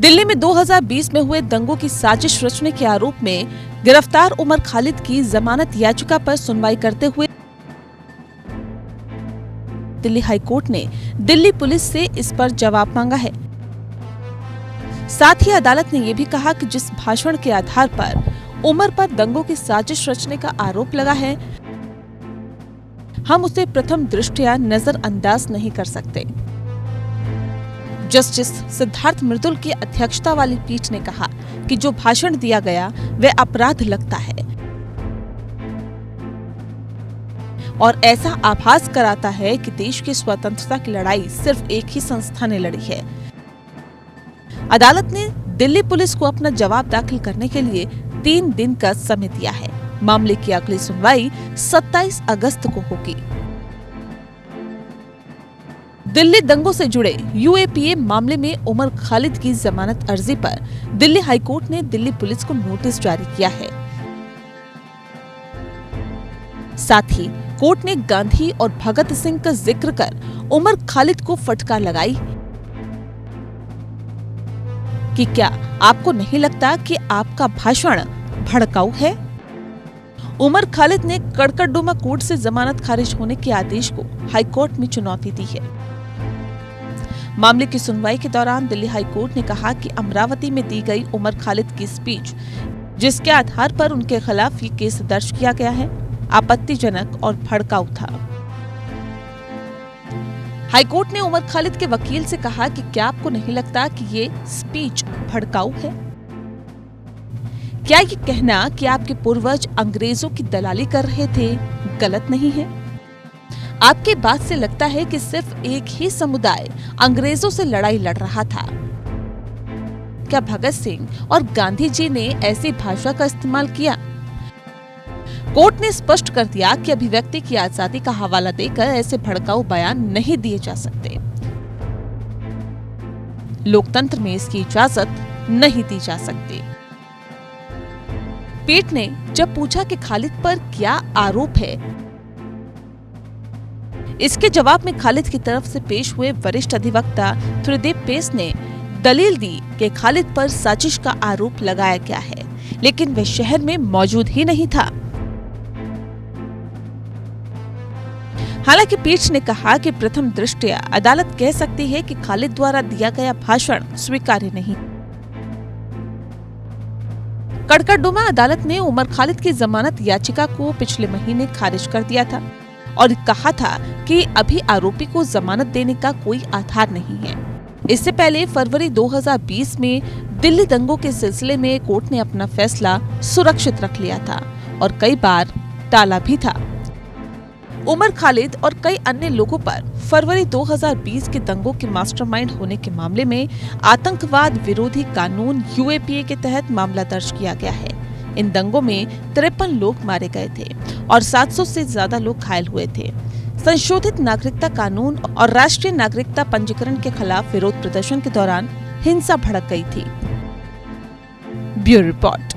दिल्ली में 2020 में हुए दंगों की साजिश रचने के आरोप में गिरफ्तार उमर खालिद की जमानत याचिका पर सुनवाई करते हुए दिल्ली हाई कोर्ट ने दिल्ली पुलिस से इस पर जवाब मांगा है। साथ ही अदालत ने यह भी कहा कि जिस भाषण के आधार पर उमर पर दंगों की साजिश रचने का आरोप लगा है, हम उसे प्रथम दृष्टया नजरअंदाज नहीं कर सकते। जस्टिस सिद्धार्थ मृदुल की अध्यक्षता वाली पीठ ने कहा कि जो भाषण दिया गया वह अपराध लगता है और ऐसा आभास कराता है कि देश की स्वतंत्रता की लड़ाई सिर्फ एक ही संस्था ने लड़ी है। अदालत ने दिल्ली पुलिस को अपना जवाब दाखिल करने के लिए 3 दिन का समय दिया है। मामले की अगली सुनवाई 27 अगस्त को होगी। दिल्ली दंगों से जुड़े यूएपीए मामले में उमर खालिद की जमानत अर्जी पर दिल्ली हाईकोर्ट ने दिल्ली पुलिस को नोटिस जारी किया है। साथ ही कोर्ट ने गांधी और भगत सिंह का जिक्र कर उमर खालिद को फटकार लगाई कि क्या आपको नहीं लगता कि आपका भाषण भड़काऊ है? उमर खालिद ने कड़कड़डुमा कोर्ट से जमानत खारिज होने के आदेश को हाईकोर्ट में चुनौती दी है। मामले की सुनवाई के दौरान दिल्ली हाई कोर्ट ने कहा कि अमरावती में दी गई उमर खालिद की स्पीच, जिसके आधार पर उनके खिलाफ ये केस दर्ज किया गया है, आपत्तिजनक और भड़काऊ था। हाईकोर्ट ने उमर खालिद के वकील से कहा कि क्या आपको नहीं लगता कि ये स्पीच भड़काऊ है? क्या ये कहना कि आपके पूर्वज अंग्रेजों की दलाली कर रहे थे गलत नहीं है? आपके बात से लगता है कि सिर्फ एक ही समुदाय अंग्रेजों से लड़ाई लड़ रहा था। क्या भगत सिंह और गांधी जी ने ऐसी भाषा का इस्तेमाल किया? कोर्ट ने स्पष्ट कर दिया कि अभिव्यक्ति की आजादी का हवाला देकर ऐसे भड़काऊ बयान नहीं दिए जा सकते। लोकतंत्र में इसकी इजाजत नहीं दी जा सकती। पीठ ने जब पूछा कि खालिद पर क्या आरोप है, इसके जवाब में खालिद की तरफ से पेश हुए वरिष्ठ अधिवक्ता त्रिदीप पेस ने दलील दी कि खालिद पर साजिश का आरोप लगाया गया है, लेकिन वह शहर में मौजूद ही नहीं था। हालांकि पीठ ने कहा कि प्रथम दृष्टया अदालत कह सकती है कि खालिद द्वारा दिया गया भाषण स्वीकार्य नहीं। कड़कड़डुमा अदालत ने उमर खालिद की जमानत याचिका को पिछले महीने खारिज कर दिया था और कहा था कि अभी आरोपी को जमानत देने का कोई आधार नहीं है। इससे पहले फरवरी 2020 में दिल्ली दंगों के सिलसिले में कोर्ट ने अपना फैसला सुरक्षित रख लिया था और कई बार टाला भी था। उमर खालिद और कई अन्य लोगों पर फरवरी 2020 के दंगों के मास्टरमाइंड होने के मामले में आतंकवाद विरोधी कानून यूएपीए के तहत मामला दर्ज किया गया है। इन दंगों में 53 लोग मारे गए थे और 700 से ज्यादा लोग घायल हुए थे। संशोधित नागरिकता कानून और राष्ट्रीय नागरिकता पंजीकरण के खिलाफ विरोध प्रदर्शन के दौरान हिंसा भड़क गई थी। Bureau report.